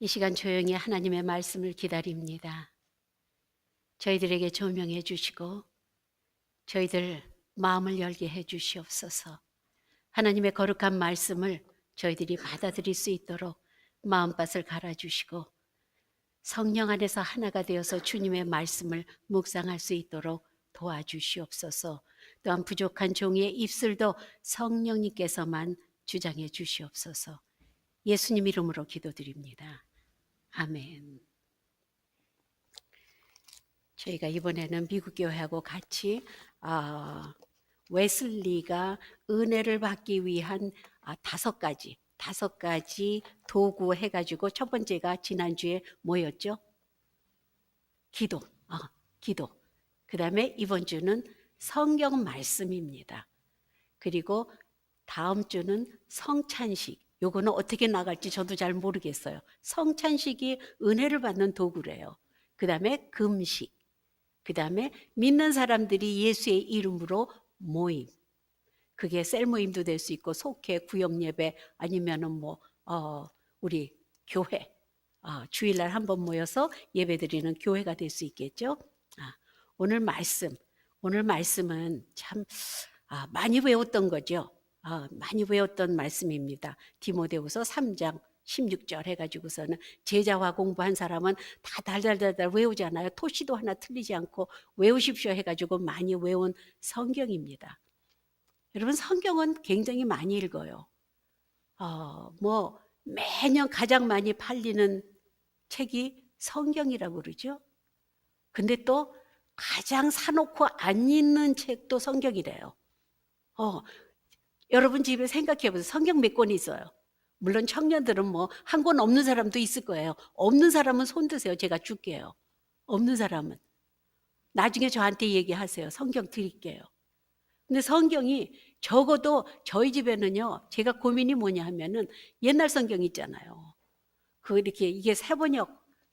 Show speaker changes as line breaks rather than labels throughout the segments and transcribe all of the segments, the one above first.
이 시간 조용히 하나님의 말씀을 기다립니다. 저희들에게 조명해 주시고 저희들 마음을 열게 해 주시옵소서. 하나님의 거룩한 말씀을 저희들이 받아들일 수 있도록 마음밭을 갈아주시고 성령 안에서 하나가 되어서 주님의 말씀을 묵상할 수 있도록 도와주시옵소서. 또한 부족한 종이의 입술도 성령님께서만 주장해 주시옵소서. 예수님 이름으로 기도드립니다. 아멘. 저희가 이번에는 미국 교회하고 같이 웨슬리가 은혜를 받기 위한 다섯 가지 도구 해가지고 첫 번째가 지난주에 뭐였죠? 기도. 기도. 그 다음에 이번 주는 성경 말씀입니다. 그리고 다음 주는 성찬식. 요거는 어떻게 나갈지 저도 잘 모르겠어요. 성찬식이 은혜를 받는 도구래요. 그 다음에 금식. 그 다음에 믿는 사람들이 예수의 이름으로 모임. 그게 셀 모임도 될 수 있고 속회, 구역 예배 아니면은 우리 교회 주일날 한번 모여서 예배드리는 교회가 될 수 있겠죠. 오늘 말씀은 참 많이 외웠던 거죠. 많이 외웠던 말씀입니다. 디모데후서 3장 16절 해가지고서는 제자화 공부한 사람은 다 달달달달 외우잖아요. 토시도 하나 틀리지 않고 외우십시오 해가지고 많이 외운 성경입니다. 여러분 성경은 굉장히 많이 읽어요. 매년 가장 많이 팔리는 책이 성경이라고 그러죠. 근데 또 가장 사놓고 안 읽는 책도 성경이래요. 여러분 집에 생각해 보세요. 성경 몇 권 있어요? 물론 청년들은 한 권 없는 사람도 있을 거예요. 없는 사람은 손 드세요. 제가 줄게요. 없는 사람은. 나중에 저한테 얘기하세요. 성경 드릴게요. 근데 성경이 적어도 저희 집에는요, 제가 고민이 뭐냐 하면은 옛날 성경 있잖아요. 이렇게 이게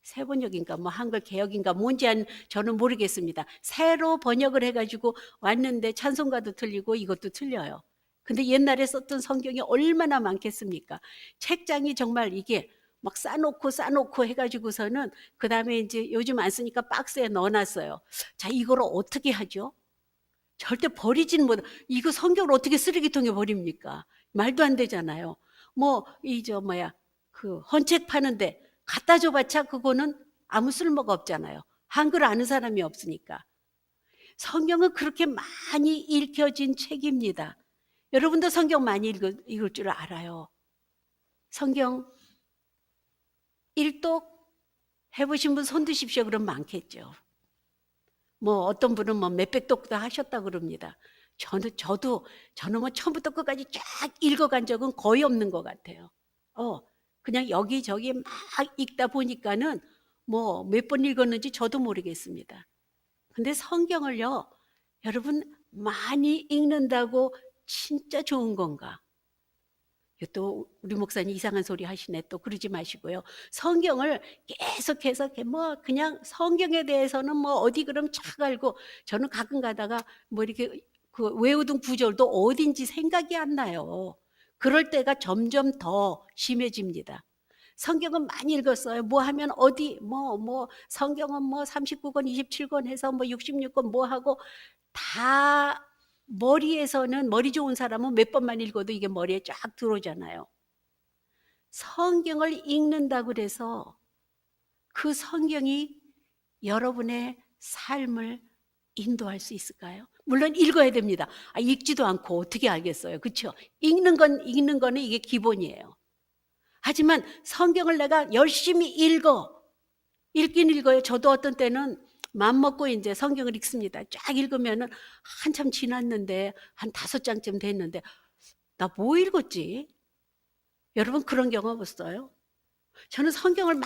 세번역인가 한글 개역인가 뭔지 저는 모르겠습니다. 새로 번역을 해가지고 왔는데 찬송가도 틀리고 이것도 틀려요. 근데 옛날에 썼던 성경이 얼마나 많겠습니까? 책장이 정말 이게 막 싸놓고 해가지고서는 그 다음에 이제 요즘 안 쓰니까 박스에 넣어놨어요. 자, 이걸 어떻게 하죠? 절대 버리진 못. 이거 성경을 어떻게 쓰레기통에 버립니까? 말도 안 되잖아요. 그 헌책 파는데 갖다 줘봤자 그거는 아무 쓸모가 없잖아요. 한글 아는 사람이 없으니까. 성경은 그렇게 많이 읽혀진 책입니다. 여러분도 성경 많이 읽을 줄 알아요. 성경 일독 해보신 분 손 드십시오. 그럼 많겠죠. 어떤 분은 몇백 독도 하셨다 그럽니다. 저는 처음부터 끝까지 쫙 읽어간 적은 거의 없는 것 같아요. 그냥 여기저기 막 읽다 보니까는 몇 번 읽었는지 저도 모르겠습니다. 근데 성경을요, 여러분 많이 읽는다고 진짜 좋은 건가? 또 우리 목사님 이상한 소리 하시네. 또 그러지 마시고요. 성경을 계속해서 그냥 성경에 대해서는 어디 그럼 착 알고 저는 가끔 가다가 이렇게 그 외우던 구절도 어딘지 생각이 안 나요. 그럴 때가 점점 더 심해집니다. 성경은 많이 읽었어요. 하면 어디 성경은 39권 27권 해서 66권 하고 다 머리에서는 머리 좋은 사람은 몇 번만 읽어도 이게 머리에 쫙 들어오잖아요. 성경을 읽는다고 그래서 그 성경이 여러분의 삶을 인도할 수 있을까요? 물론 읽어야 됩니다. 읽지도 않고 어떻게 알겠어요? 그렇죠? 읽는 거는 이게 기본이에요. 하지만 성경을 내가 열심히 읽긴 읽어요. 저도 어떤 때는 마음 먹고 이제 성경을 읽습니다. 쫙 읽으면은 한참 지났는데 한 5장쯤 됐는데 나 뭐 읽었지? 여러분 그런 경험 없어요? 저는 성경을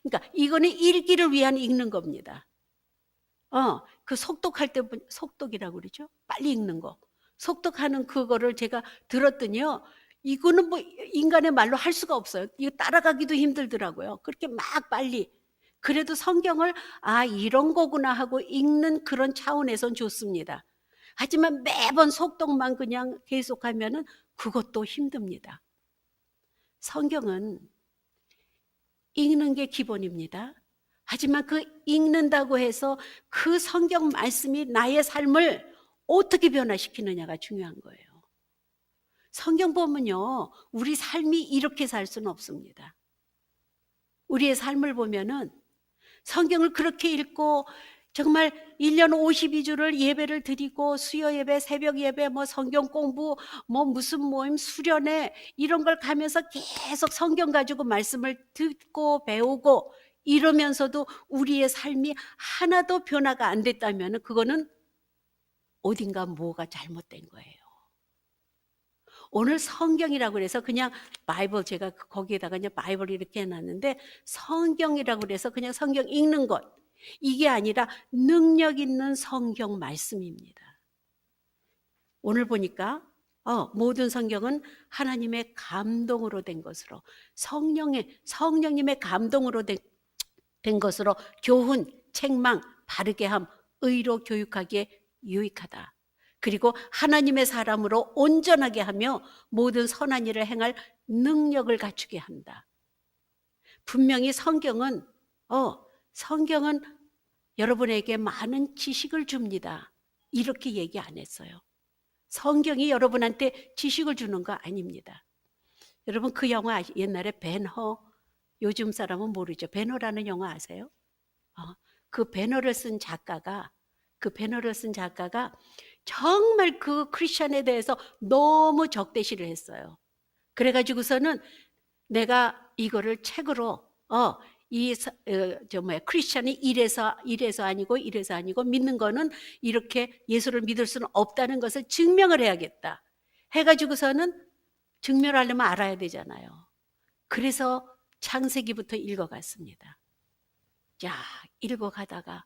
그러니까 이거는 읽기를 위한 읽는 겁니다. 그 속독할 때 속독이라고 그러죠? 빨리 읽는 거. 속독하는 그거를 제가 들었더니요. 이거는 인간의 말로 할 수가 없어요. 이거 따라가기도 힘들더라고요. 그렇게 막 빨리. 그래도 성경을 이런 거구나 하고 읽는 그런 차원에선 좋습니다. 하지만 매번 속독만 그냥 계속하면은 그것도 힘듭니다. 성경은 읽는 게 기본입니다. 하지만 그 읽는다고 해서 그 성경 말씀이 나의 삶을 어떻게 변화시키느냐가 중요한 거예요. 성경 보면요, 우리 삶이 이렇게 살 수는 없습니다. 우리의 삶을 보면은 성경을 그렇게 읽고 정말 1년 52주를 예배를 드리고 수요 예배, 새벽 예배, 뭐 성경 공부, 뭐 무슨 모임, 수련회 이런 걸 가면서 계속 성경 가지고 말씀을 듣고 배우고 이러면서도 우리의 삶이 하나도 변화가 안 됐다면 그거는 어딘가 뭐가 잘못된 거예요. 오늘 성경이라고 그래서 그냥 바이블, 제가 거기에다가 그냥 바이블 이렇게 해놨는데 성경이라고 그래서 그냥 성경 읽는 것, 이게 아니라 능력 있는 성경 말씀입니다. 오늘 보니까 모든 성경은 하나님의 감동으로 된 것으로, 성령님의 감동으로 된 것으로 교훈, 책망, 바르게 함, 의로 교육하기에 유익하다. 그리고 하나님의 사람으로 온전하게 하며 모든 선한 일을 행할 능력을 갖추게 한다. 분명히 성경은 여러분에게 많은 지식을 줍니다. 이렇게 얘기 안 했어요. 성경이 여러분한테 지식을 주는 거 아닙니다. 여러분 그 영화 옛날에 벤허, 요즘 사람은 모르죠. 벤허라는 영화 아세요? 그 배너를 쓴 작가가 정말 그 크리스천에 대해서 너무 적대시를 했어요. 그래가지고서는 내가 이거를 책으로 크리스천이 이래서 아니고 믿는 거는 이렇게 예수를 믿을 수는 없다는 것을 증명을 해야겠다 해가지고서는 증명을 하려면 알아야 되잖아요. 그래서 창세기부터 읽어갔습니다. 자, 읽어가다가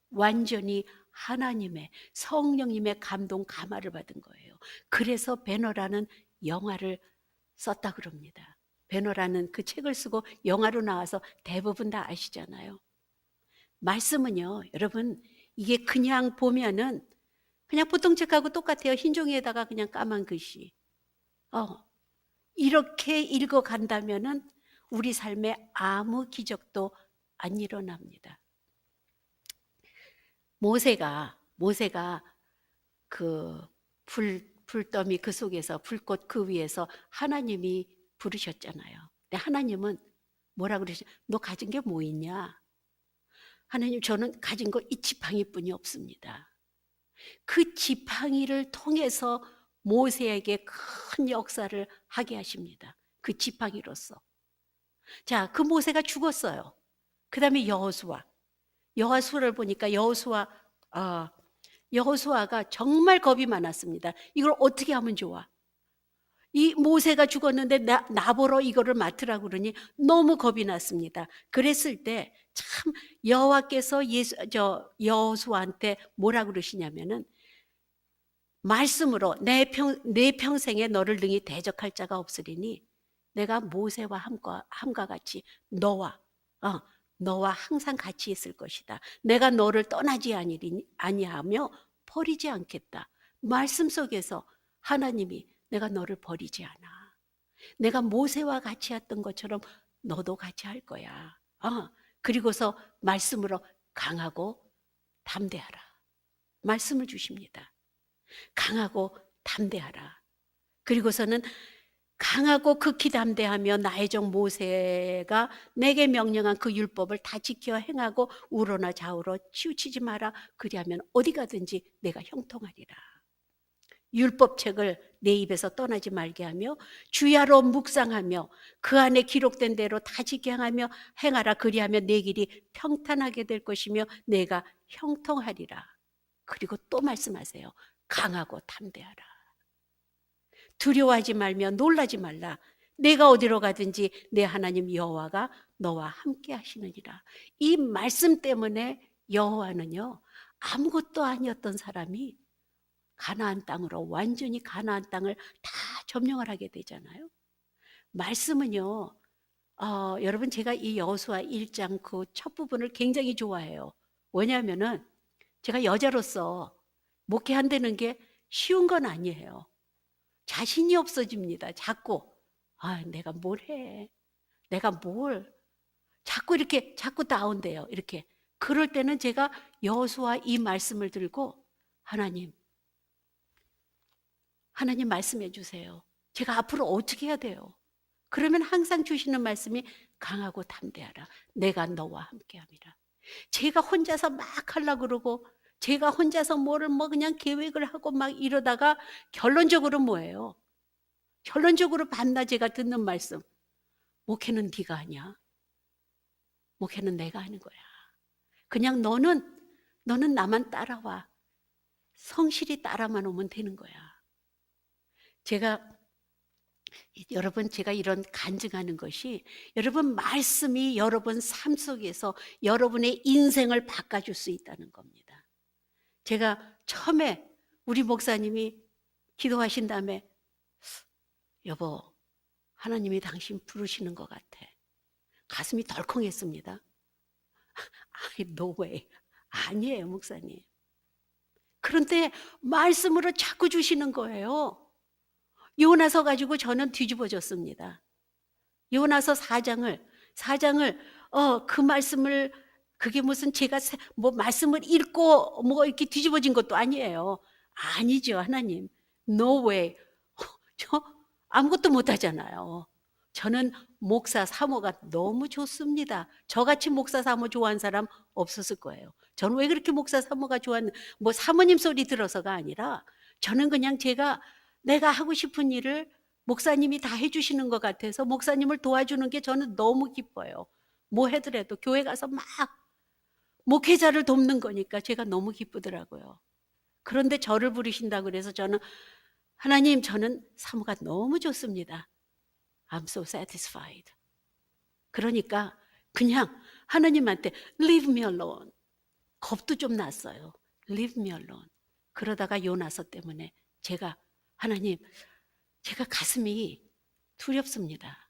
완전히 하나님의 성령님의 감동 감화를 받은 거예요. 그래서 배너라는 영화를 썼다 그럽니다. 배너라는 그 책을 쓰고 영화로 나와서 대부분 다 아시잖아요. 말씀은요, 여러분 이게 그냥 보면은 그냥 보통 책하고 똑같아요. 흰 종이에다가 그냥 까만 글씨. 이렇게 읽어간다면은 우리 삶에 아무 기적도 안 일어납니다. 모세가 그 불더미 그 속에서 불꽃 그 위에서 하나님이 부르셨잖아요. 근데 하나님은 뭐라 그러시? 너 가진 게 뭐 있냐? 하나님, 저는 가진 거 이 지팡이뿐이 없습니다. 그 지팡이를 통해서 모세에게 큰 역사를 하게 하십니다. 그 지팡이로서. 자, 그 모세가 죽었어요. 그 다음에 여호수아를 보니까 여호수아가 정말 겁이 많았습니다. 이걸 어떻게 하면 좋아? 이 모세가 죽었는데 나보러 이거를 맡으라고 그러니 너무 겁이 났습니다. 그랬을 때 참 여호와께서 여호수아한테 뭐라 그러시냐면은 말씀으로 내 평생에 너를 능히 대적할 자가 없으리니 내가 모세와 함과 같이 너와 항상 같이 있을 것이다. 내가 너를 떠나지 아니하며 버리지 않겠다. 말씀 속에서 하나님이 내가 너를 버리지 않아. 내가 모세와 같이 했던 것처럼 너도 같이 할 거야. 그리고서 말씀으로 강하고 담대하라. 말씀을 주십니다. 강하고 담대하라. 그리고서는 강하고 극히 담대하며 나의 종 모세가 내게 명령한 그 율법을 다 지켜 행하고 우로나 좌우로 치우치지 마라. 그리하면 어디 가든지 내가 형통하리라. 율법책을 내 입에서 떠나지 말게 하며 주야로 묵상하며 그 안에 기록된 대로 다 지켜 행하라. 그리하면 내 길이 평탄하게 될 것이며 내가 형통하리라. 그리고 또 말씀하세요. 강하고 담대하라. 두려워하지 말며 놀라지 말라. 내가 어디로 가든지 내 하나님 여호와가 너와 함께 하시느니라. 이 말씀 때문에 여호와는요, 아무것도 아니었던 사람이 가나안 땅으로 완전히 가나안 땅을 다 점령을 하게 되잖아요. 말씀은요, 여러분 제가 이 여호수아 1장 그 첫 부분을 굉장히 좋아해요. 왜냐하면은 제가 여자로서 목회한다는 게 쉬운 건 아니에요. 자신이 없어집니다. 자꾸 내가 뭘 해? 내가 뭘? 자꾸 다운돼요. 이렇게. 그럴 때는 제가 여호수아 이 말씀을 들고 하나님 말씀해 주세요. 제가 앞으로 어떻게 해야 돼요? 그러면 항상 주시는 말씀이 강하고 담대하라. 내가 너와 함께함이라. 제가 혼자서 막 하려고 그러고 제가 혼자서 뭐를 그냥 계획을 하고 막 이러다가 결론적으로 뭐예요? 결론적으로 밤낮 제가 듣는 말씀. 목회는 네가 하냐? 목회는 내가 하는 거야. 그냥 너는 나만 따라와. 성실히 따라만 오면 되는 거야. 여러분, 제가 이런 간증하는 것이 여러분 말씀이 여러분 삶 속에서 여러분의 인생을 바꿔줄 수 있다는 겁니다. 제가 처음에 우리 목사님이 기도하신 다음에 여보, 하나님이 당신 부르시는 것 같아. 가슴이 덜컹했습니다. No way. 아니에요, 목사님. 그런데 말씀으로 자꾸 주시는 거예요. 요나서 가지고 저는 뒤집어졌습니다. 요나서 4장을 그 말씀을 그게 무슨 제가 말씀을 읽고 이렇게 뒤집어진 것도 아니에요. 아니죠, 하나님. No way. 저 아무것도 못 하잖아요. 저는 목사 사모가 너무 좋습니다. 저같이 목사 사모 좋아하는 사람 없었을 거예요. 저는 왜 그렇게 목사 사모가 좋아하는 사모님 소리 들어서가 아니라 저는 그냥 내가 하고 싶은 일을 목사님이 다 해주시는 것 같아서 목사님을 도와주는 게 저는 너무 기뻐요. 뭐 해더라도 교회 가서 막 목회자를 돕는 거니까 제가 너무 기쁘더라고요. 그런데 저를 부르신다고 그래서 저는 하나님, 저는 사모가 너무 좋습니다. I'm so satisfied. 그러니까 그냥 하나님한테 leave me alone. 겁도 좀 났어요. leave me alone. 그러다가 요나서 때문에 하나님, 제가 가슴이 두렵습니다.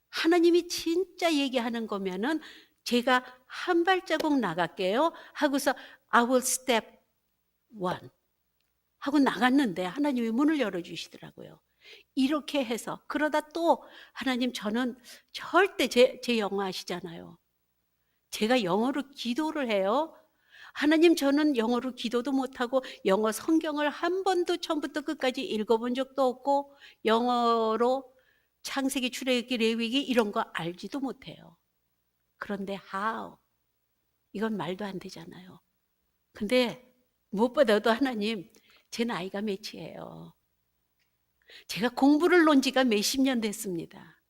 하나님이 진짜 얘기하는 거면은 제가 한 발자국 나갈게요 하고서 I will step one 하고 나갔는데 하나님이 문을 열어주시더라고요. 이렇게 해서 그러다 또 하나님, 저는 절대 제 영어 아시잖아요. 제가 영어로 기도를 해요. 하나님, 저는 영어로 기도도 못하고 영어 성경을 한 번도 처음부터 끝까지 읽어본 적도 없고 영어로 창세기, 출애굽기, 레위기 이런 거 알지도 못해요. 그런데 how? 이건 말도 안 되잖아요. 근데 무엇보다도 하나님, 제 나이가 몇이에요. 제가 공부를 논 지가 몇십 년 됐습니다.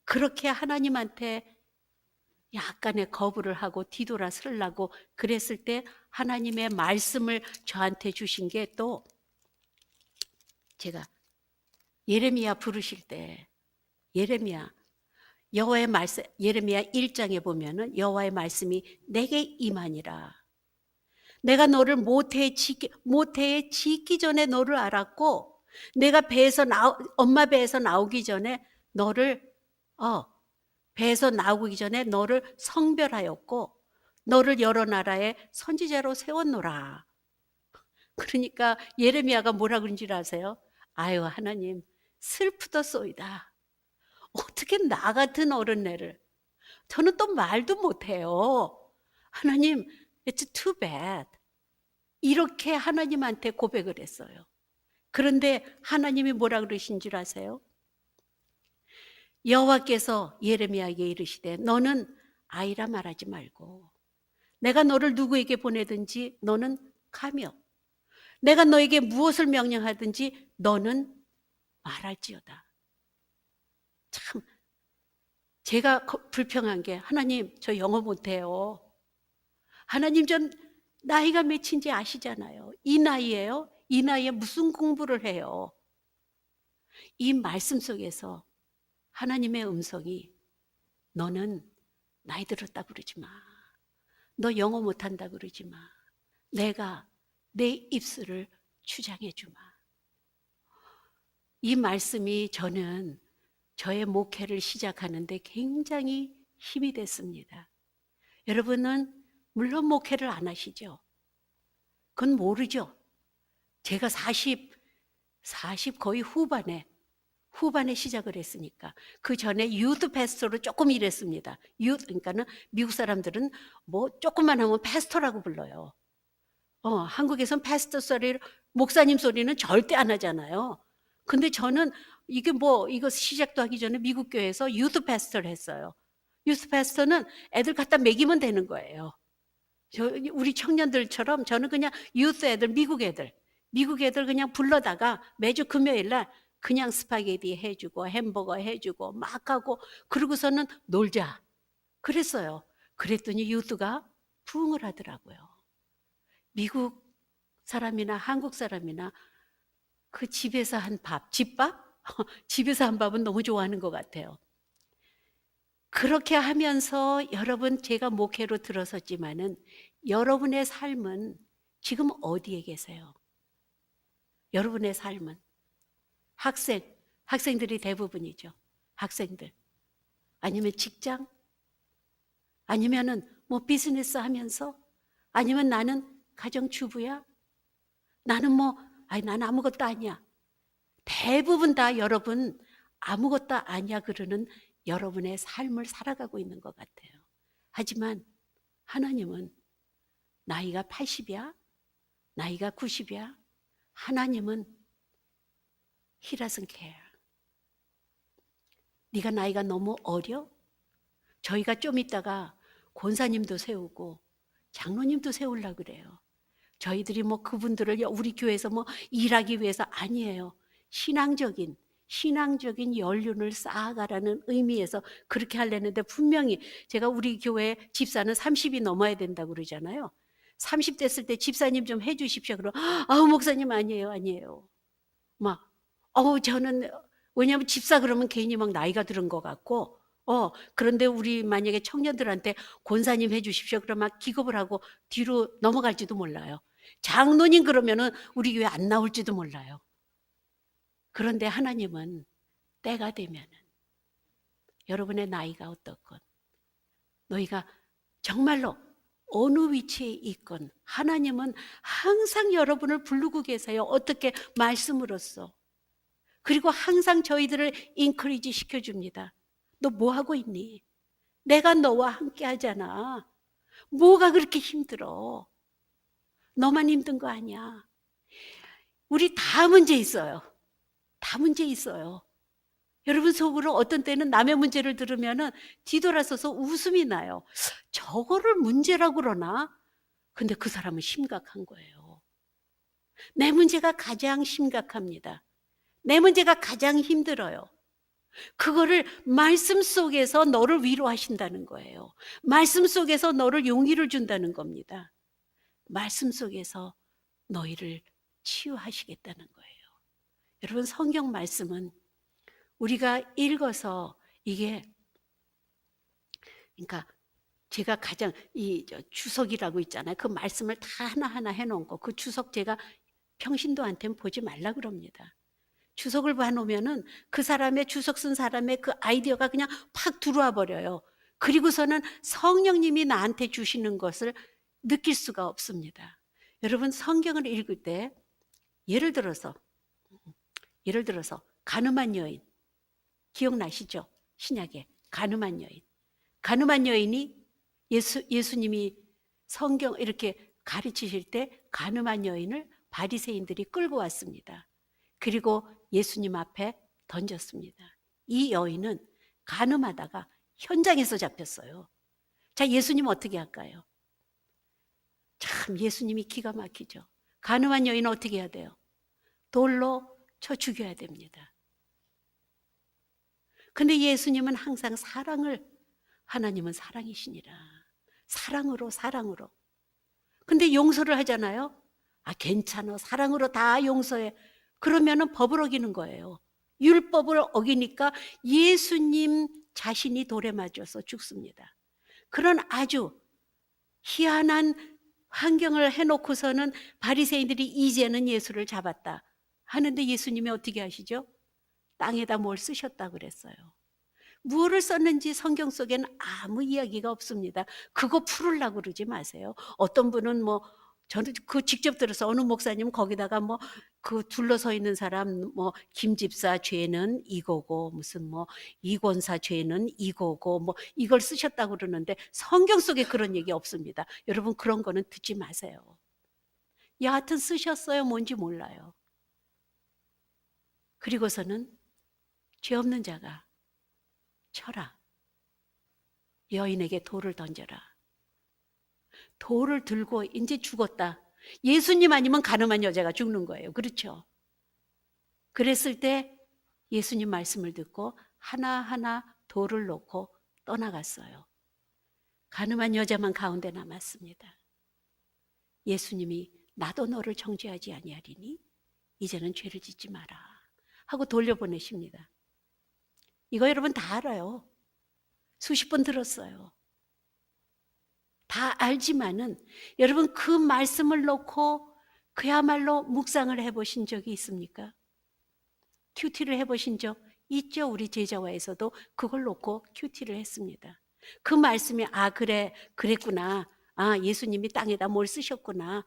그렇게 하나님한테 약간의 거부를 하고 뒤돌아 서려고 그랬을 때 하나님의 말씀을 저한테 주신 게 또 제가 예레미야 부르실 때 여호와의 말씀, 예레미야 1장에 보면은 여호와의 말씀이 내게 임하니라. 내가 너를 모태에 짓기 전에 너를 알았고 내가 엄마 배에서 나오기 전에 배에서 나오기 전에 너를 성별하였고 너를 여러 나라의 선지자로 세웠노라. 그러니까 예레미야가 뭐라 그런지 아세요? 아유, 하나님, 슬프더소이다. 어떻게 나 같은 어른애를, 저는 또 말도 못해요. 하나님, it's too bad. 이렇게 하나님한테 고백을 했어요. 그런데 하나님이 뭐라 그러신 줄 아세요? 여호와께서 예레미야에게 이르시되 너는 아이라 말하지 말고 내가 너를 누구에게 보내든지 너는 가며 내가 너에게 무엇을 명령하든지 너는 말할지어다. 참 제가 불평한 게 하나님, 저 영어 못해요. 하나님, 전 나이가 몇인지 아시잖아요. 이 나이에 무슨 공부를 해요? 이 말씀 속에서 하나님의 음성이 너는 나이 들었다 그러지 마. 너 영어 못한다 그러지 마. 내가 내 입술을 주장해 주마. 이 말씀이 저는 저의 목회를 시작하는데 굉장히 힘이 됐습니다. 여러분은 물론 목회를 안 하시죠? 그건 모르죠. 제가 40 거의 후반에 후반에 시작을 했으니까. 그 전에 유드 패스터로 조금 일했습니다. 그러니까는 미국 사람들은 뭐 조금만 하면 패스터라고 불러요. 한국에선 패스터 소리를, 목사님 소리는 절대 안 하잖아요. 근데 저는 이거 시작도 하기 전에 미국 교회에서 유드 패스터를 했어요. 유스 패스터는 애들 갖다 먹이면 되는 거예요. 우리 청년들처럼 저는 그냥 유스 애들, 미국 애들 그냥 불러다가 매주 금요일 날 그냥 스파게티 해주고 햄버거 해주고 막 하고 그러고서는 놀자 그랬어요. 그랬더니 유스가 부흥을 하더라고요. 미국 사람이나 한국 사람이나 그 집에서 한 밥, 집밥? 집에서 한 밥은 너무 좋아하는 것 같아요. 그렇게 하면서 여러분, 제가 목회로 들어섰지만은 여러분의 삶은 지금 어디에 계세요? 여러분의 삶은 학생들이 대부분이죠. 학생들. 아니면 직장? 아니면은 뭐 비즈니스 하면서? 아니면 나는 가정주부야? 나는 나는 아무것도 아니야. 대부분 다 여러분 아무것도 아니야 그러는 여러분의 삶을 살아가고 있는 것 같아요. 하지만 하나님은 나이가 80이야? 나이가 90이야? 하나님은 He doesn't care. 네가 나이가 너무 어려? 저희가 좀 있다가 권사님도 세우고 장로님도 세우려고 그래요. 저희들이 그분들을 우리 교회에서 일하기 위해서 아니에요. 신앙적인 연륜을 쌓아가라는 의미에서 그렇게 하려는데, 분명히 제가 우리 교회 집사는 30이 넘어야 된다고 그러잖아요. 30 됐을 때 집사님 좀 해주십시오. 그럼 목사님 아니에요. 저는 왜냐하면 집사 그러면 괜히 나이가 들은 것 같고, 그런데 우리 만약에 청년들한테 권사님 해주십시오 그러면 기겁을 하고 뒤로 넘어갈지도 몰라요. 장로님 그러면은 우리 교회 안 나올지도 몰라요. 그런데 하나님은 때가 되면은 여러분의 나이가 어떻건 너희가 정말로 어느 위치에 있건 하나님은 항상 여러분을 부르고 계세요. 어떻게? 말씀으로써. 그리고 항상 저희들을 인커리지 시켜줍니다. 너 뭐 하고 있니? 내가 너와 함께 하잖아. 뭐가 그렇게 힘들어? 너만 힘든 거 아니야. 우리 다 문제 있어요. 다 문제 있어요. 여러분 속으로 어떤 때는 남의 문제를 들으면 뒤돌아서서 웃음이 나요. 저거를 문제라고 그러나? 근데 그 사람은 심각한 거예요. 내 문제가 가장 심각합니다. 내 문제가 가장 힘들어요. 그거를 말씀 속에서 너를 위로하신다는 거예요. 말씀 속에서 너를 용기를 준다는 겁니다. 말씀 속에서 너희를 치유하시겠다는 거예요. 여러분, 성경 말씀은 우리가 읽어서 이게, 그러니까 제가 가장 주석이라고 있잖아요. 그 말씀을 다 하나하나 해놓은 거, 그 주석 제가 평신도한테는 보지 말라 그럽니다. 주석을 봐놓으면은 그 사람의, 주석 쓴 사람의 그 아이디어가 그냥 팍 들어와 버려요. 그리고서는 성령님이 나한테 주시는 것을 느낄 수가 없습니다. 여러분, 성경을 읽을 때 예를 들어서 가늠한 여인 기억나시죠? 신약에 가늠한 여인이 예수님이 성경 이렇게 가르치실 때 가늠한 여인을 바리새인들이 끌고 왔습니다. 그리고 예수님 앞에 던졌습니다. 이 여인은 가늠하다가 현장에서 잡혔어요. 자, 예수님 어떻게 할까요? 참 예수님이 기가 막히죠. 가늠한 여인은 어떻게 해야 돼요? 돌로 쳐 죽여야 됩니다. 근데 예수님은 항상 하나님은 사랑이시니라. 사랑으로. 근데 용서를 하잖아요. 괜찮아. 사랑으로 다 용서해. 그러면은 법을 어기는 거예요. 율법을 어기니까 예수님 자신이 돌에 맞아서 죽습니다. 그런 아주 희한한 환경을 해놓고서는 바리새인들이 이제는 예수를 잡았다 하는데 예수님이 어떻게 하시죠? 땅에다 뭘 쓰셨다 그랬어요. 무엇을 썼는지 성경 속에는 아무 이야기가 없습니다. 그거 풀으려고 그러지 마세요. 어떤 분은 저는 그 직접 들어서 어느 목사님 거기다가 뭐 그 둘러서 있는 사람 뭐 김집사 죄는 이거고 무슨 뭐 이권사 죄는 이거고 뭐 이걸 쓰셨다고 그러는데 성경 속에 그런 얘기 없습니다. 여러분 그런 거는 듣지 마세요. 여하튼 쓰셨어요. 뭔지 몰라요. 그리고서는 죄 없는 자가 쳐라. 여인에게 돌을 던져라. 돌을 들고 이제 죽었다. 예수님 아니면 가늠한 여자가 죽는 거예요. 그렇죠? 그랬을 때 예수님 말씀을 듣고 하나하나 돌을 놓고 떠나갔어요. 가늠한 여자만 가운데 남았습니다. 예수님이 나도 너를 정죄하지 아니하리니 이제는 죄를 짓지 마라 하고 돌려보내십니다. 이거 여러분 다 알아요. 수십 번 들었어요. 다 알지만은 여러분 그 말씀을 놓고 그야말로 묵상을 해보신 적이 있습니까? 큐티를 해보신 적 있죠? 우리 제자와에서도 그걸 놓고 큐티를 했습니다. 그 말씀이 그래 그랬구나. 예수님이 땅에다 뭘 쓰셨구나.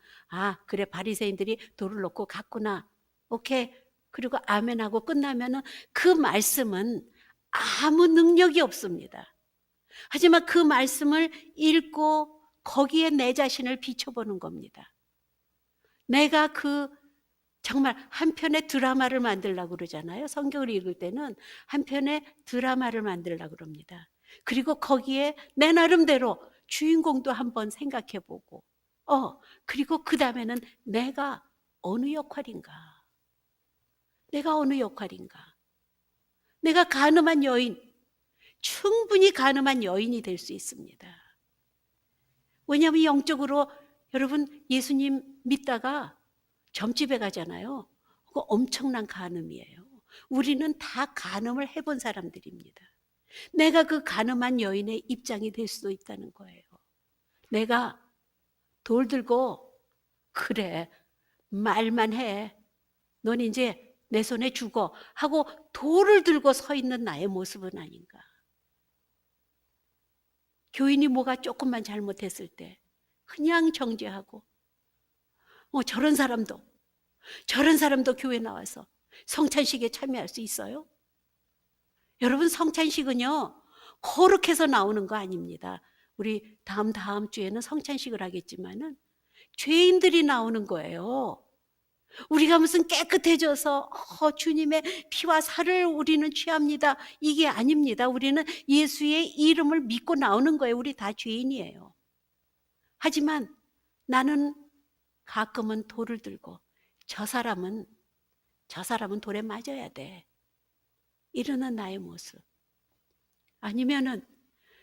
그래 바리새인들이 돌을 놓고 갔구나. 오케이. 그리고 아멘하고 끝나면은 그 말씀은 아무 능력이 없습니다. 하지만 그 말씀을 읽고 거기에 내 자신을 비춰보는 겁니다. 내가 정말 한 편의 드라마를 만들려고 그러잖아요. 성경을 읽을 때는 한 편의 드라마를 만들려고 그럽니다. 그리고 거기에 내 나름대로 주인공도 한번 생각해 보고 그리고 그 다음에는 내가 어느 역할인가? 내가 어느 역할인가? 내가 가늠한 여인, 충분히 가늠한 여인이 될 수 있습니다. 왜냐하면 영적으로 여러분 예수님 믿다가 점집에 가잖아요. 그거 엄청난 간음이에요. 우리는 다 간음을 해본 사람들입니다. 내가 그 간음한 여인의 입장이 될 수도 있다는 거예요. 내가 돌 들고 그래 말만 해. 넌 이제 내 손에 죽어 하고 돌을 들고 서 있는 나의 모습은 아닌가. 교인이 뭐가 조금만 잘못했을 때 그냥 정죄하고 저런 사람도 교회 나와서 성찬식에 참여할 수 있어요? 여러분 성찬식은요 거룩해서 나오는 거 아닙니다. 우리 다음 주에는 성찬식을 하겠지만은 죄인들이 나오는 거예요. 우리가 무슨 깨끗해져서 주님의 피와 살을 우리는 취합니다. 이게 아닙니다. 우리는 예수의 이름을 믿고 나오는 거예요. 우리 다 죄인이에요. 하지만 나는 가끔은 돌을 들고 저 사람은 돌에 맞아야 돼. 이러는 나의 모습. 아니면은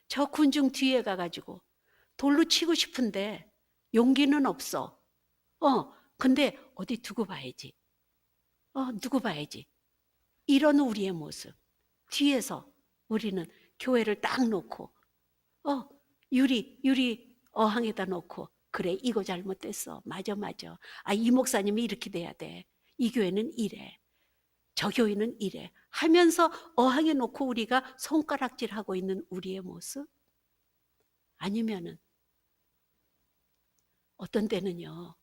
저 군중 뒤에 가가지고 돌로 치고 싶은데 용기는 없어. 근데 어디 두고 봐야지. 두고 봐야지. 이런 우리의 모습. 뒤에서 우리는 교회를 딱 놓고 유리 어항에다 놓고 그래 이거 잘못됐어. 맞아. 이 목사님이 이렇게 돼야 돼. 이 교회는 이래. 저 교회는 이래. 하면서 어항에 놓고 우리가 손가락질하고 있는 우리의 모습? 아니면은 어떤 때는요.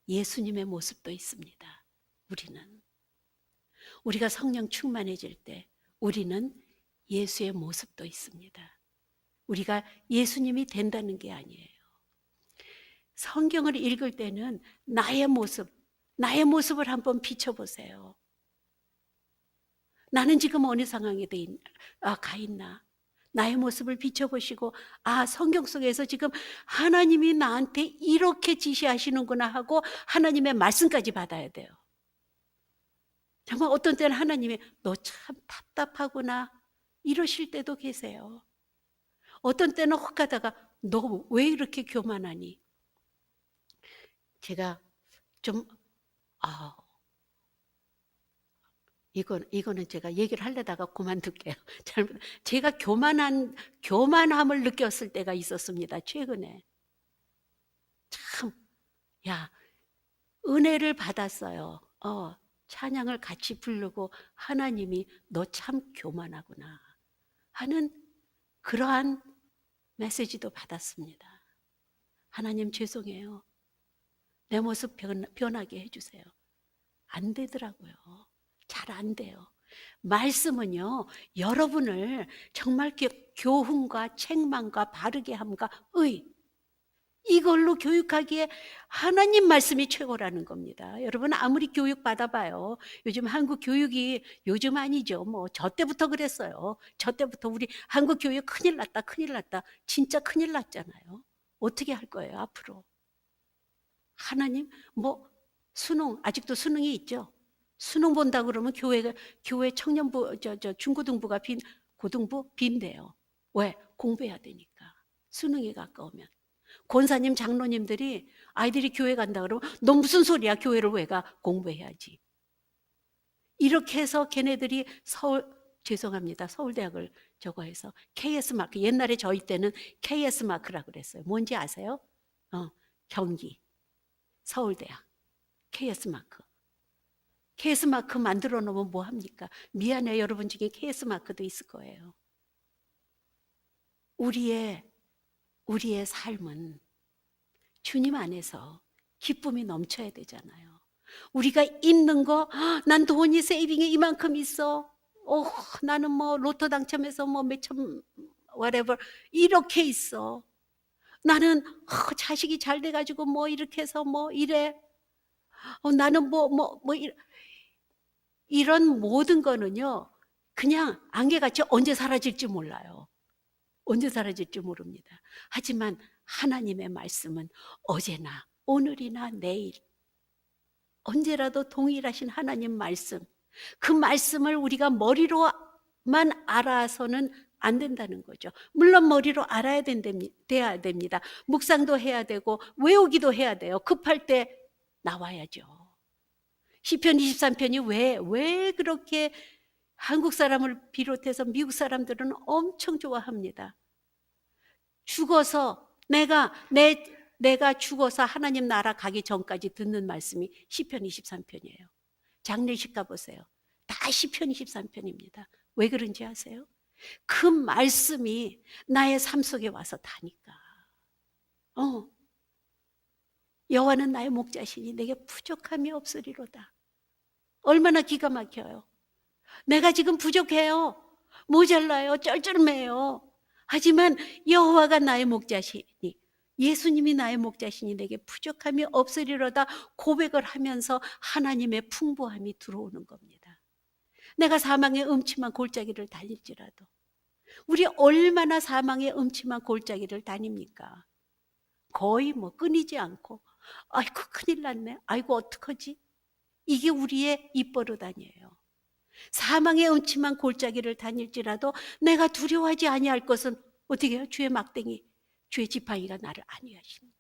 예수님의 모습도 있습니다. 우리가 성령 충만해질 때 우리는 예수의 모습도 있습니다. 우리가 예수님이 된다는 게 아니에요. 성경을 읽을 때는 나의 모습을 한번 비춰보세요. 나는 지금 어느 상황에 가 있나? 나의 모습을 비춰보시고 성경 속에서 지금 하나님이 나한테 이렇게 지시하시는구나 하고 하나님의 말씀까지 받아야 돼요. 정말 어떤 때는 하나님이 너 참 답답하구나 이러실 때도 계세요. 어떤 때는 혹 가다가 너 왜 이렇게 교만하니? 제가 좀 이거는 제가 얘기를 하려다가 그만둘게요. 제가 교만함을 느꼈을 때가 있었습니다. 최근에. 참, 은혜를 받았어요. 찬양을 같이 부르고 하나님이 너 참 교만하구나 하는 그러한 메시지도 받았습니다. 하나님 죄송해요. 내 모습 변하게 해주세요. 안 되더라고요. 잘 안 돼요. 말씀은요, 여러분을 정말 교훈과 책망과 바르게 함과 이걸로 교육하기에 하나님 말씀이 최고라는 겁니다. 여러분 아무리 교육 받아봐요. 요즘 한국 교육이 요즘 아니죠. 뭐 저 때부터 그랬어요. 저 때부터 우리 한국 교육 큰일 났다, 큰일 났다. 진짜 큰일 났잖아요. 어떻게 할 거예요 앞으로? 하나님 뭐 수능 아직도 수능이 있죠. 수능 본다 그러면 교회 청년부 중고등부가 고등부 빈대요. 왜? 공부해야 되니까. 수능이 가까우면. 권사님 장로님들이 아이들이 교회 간다 그러면 너 무슨 소리야? 교회를 왜 가? 공부해야지. 이렇게 해서 걔네들이 죄송합니다. 서울대학을 저거 해서 KS 마크, 옛날에 저희 때는 KS 마크라고 그랬어요. 뭔지 아세요? 경기 서울대학 KS 마크. KS 마크 만들어 놓으면 뭐 합니까? 미안해요. 여러분 중에 KS 마크도 있을 거예요. 우리의 삶은 주님 안에서 기쁨이 넘쳐야 되잖아요. 우리가 있는 거, 난 돈이 세이빙에 이만큼 있어. 나는 뭐 로또 당첨해서 뭐 몇천, whatever 이렇게 있어. 나는 자식이 잘 돼가지고 뭐 이렇게 해서 뭐 이래. 나는 이런 모든 거는요, 그냥 안개같이 언제 사라질지 몰라요. 언제 사라질지 모릅니다. 하지만 하나님의 말씀은 어제나 오늘이나 내일 언제라도 동일하신 하나님 말씀, 그 말씀을 우리가 머리로만 알아서는 안 된다는 거죠. 물론 머리로 알아야 돼야 됩니다. 묵상도 해야 되고 외우기도 해야 돼요. 급할 때 나와야죠. 시편 23편이 왜 그렇게 한국 사람을 비롯해서 미국 사람들은 엄청 좋아합니다. 죽어서 내가 죽어서 하나님 나라 가기 전까지 듣는 말씀이 시편 23편이에요. 장례식 가보세요. 다 시편 23편입니다. 왜 그런지 아세요? 그 말씀이 나의 삶 속에 와서 다니까. 여호와는 나의 목자시니 내게 부족함이 없으리로다. 얼마나 기가 막혀요. 내가 지금 부족해요. 모자라요. 쩔쩔매요. 하지만 여호와가 나의 목자시니, 예수님이 나의 목자시니 내게 부족함이 없으리로다 고백을 하면서 하나님의 풍부함이 들어오는 겁니다. 내가 사망의 음침한 골짜기를 다닐지라도, 우리 얼마나 사망의 음침한 골짜기를 다닙니까? 거의 뭐 끊이지 않고, 아이고 큰일 났네, 아이고 어떡하지? 이게 우리의 입버릇 아니에요. 사망의 음침한 골짜기를 다닐지라도 내가 두려워하지 아니할 것은 어떻게 해요? 주의 막대기, 주의 지팡이가 나를 안위하십니다.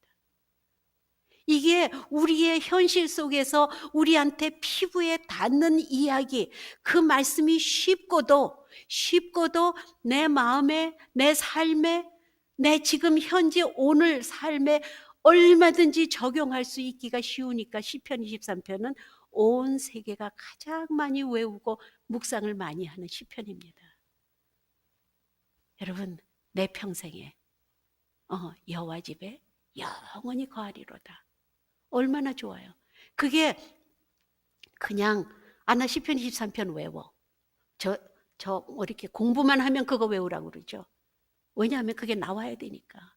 이게 우리의 현실 속에서 우리한테 피부에 닿는 이야기, 그 말씀이 쉽고도 내 마음에, 내 삶에, 내 지금 현재 오늘 삶에 얼마든지 적용할 수 있기가 쉬우니까 시편 23편은 온 세계가 가장 많이 외우고 묵상을 많이 하는 시편입니다. 여러분, 내 평생에 여호와 집에 영원히 거하리로다. 얼마나 좋아요. 그게 그냥 나 시편 23편 외워. 뭐 이렇게 공부만 하면 그거 외우라고 그러죠. 왜냐하면 그게 나와야 되니까.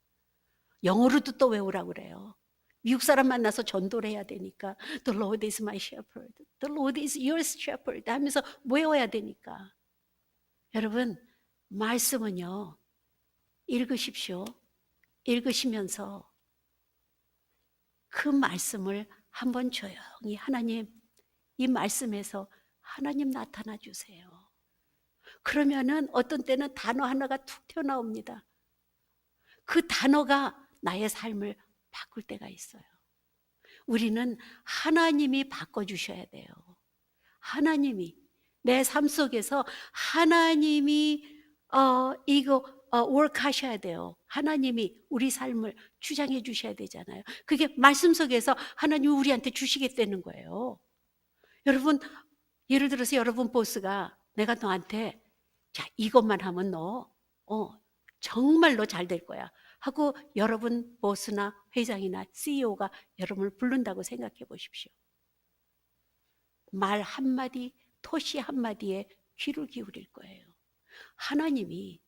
영어로도 또 외우라고 그래요. 미국 사람 만나서 전도를 해야 되니까 The Lord is my shepherd, The Lord is your shepherd 하면서 외워야 되니까. 여러분, 말씀은요, 읽으십시오. 읽으시면서 그 말씀을 한번 조용히, 하나님, 이 말씀에서 하나님 나타나 주세요. 그러면은 어떤 때는 단어 하나가 툭 튀어나옵니다. 그 단어가 나의 삶을 바꿀 때가 있어요. 우리는 하나님이 바꿔주셔야 돼요. 하나님이 내 삶 속에서 하나님이 work 하셔야 돼요. 하나님이 우리 삶을 주장해 주셔야 되잖아요. 그게 말씀 속에서 하나님이 우리한테 주시겠다는 거예요. 여러분, 예를 들어서 여러분 보스가 내가 너한테 자, 이것만 하면 너 정말로 잘 될 거야 하고 여러분 보스나 회장이나 CEO가 여러분을 부른다고 생각해 보십시오. 말 한마디, 토시 한마디에 귀를 기울일 거예요. 하나님이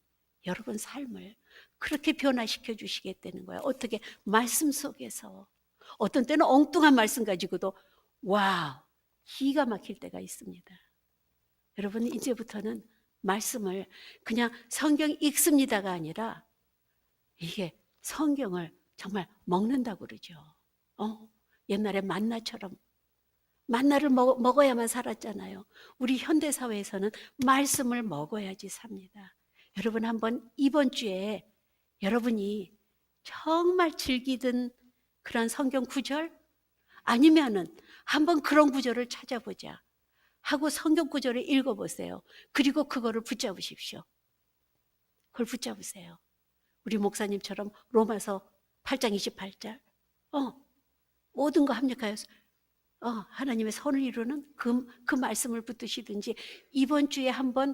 여러분 삶을 그렇게 변화시켜 주시겠다는 거예요. 어떻게? 말씀 속에서. 어떤 때는 엉뚱한 말씀 가지고도 와우, 기가 막힐 때가 있습니다. 여러분 이제부터는 말씀을 그냥 성경 읽습니다가 아니라 이게 성경을 정말 먹는다고 그러죠. 옛날에 만나처럼 만나를 먹어야만 살았잖아요. 우리 현대사회에서는 말씀을 먹어야지 삽니다. 여러분 한번 이번 주에 여러분이 정말 즐기던 그런 성경 구절 아니면은 한번 그런 구절을 찾아보자 하고 성경 구절을 읽어보세요. 그리고 그거를 붙잡으십시오. 그걸 붙잡으세요. 우리 목사님처럼 로마서 8장 28절 모든 거 합력하여서 하나님의 선을 이루는 그 말씀을 붙드시든지 이번 주에 한번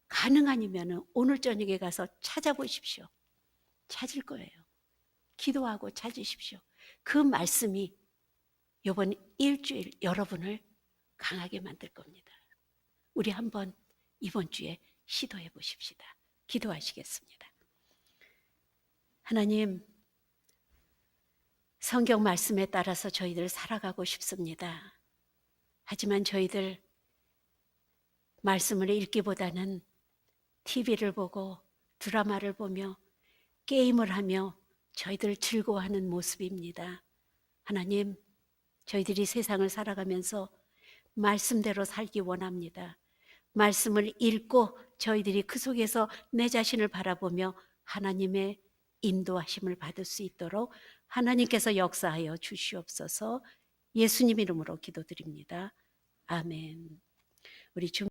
가능하면 오늘 저녁에 가서 찾아보십시오. 찾을 거예요. 기도하고 찾으십시오. 그 말씀이 이번 일주일 여러분을 강하게 만들 겁니다. 우리 한번 이번 주에 시도해 보십시다. 기도하시겠습니다. 하나님, 성경 말씀에 따라서 저희들 살아가고 싶습니다. 하지만 저희들 말씀을 읽기보다는 TV를 보고 드라마를 보며 게임을 하며 저희들 즐거워하는 모습입니다. 하나님, 저희들이 세상을 살아가면서 말씀대로 살기 원합니다. 말씀을 읽고 저희들이 그 속에서 내 자신을 바라보며 하나님의 인도하심을 받을 수 있도록 하나님께서 역사하여 주시옵소서. 예수님 이름으로 기도드립니다. 아멘. 우리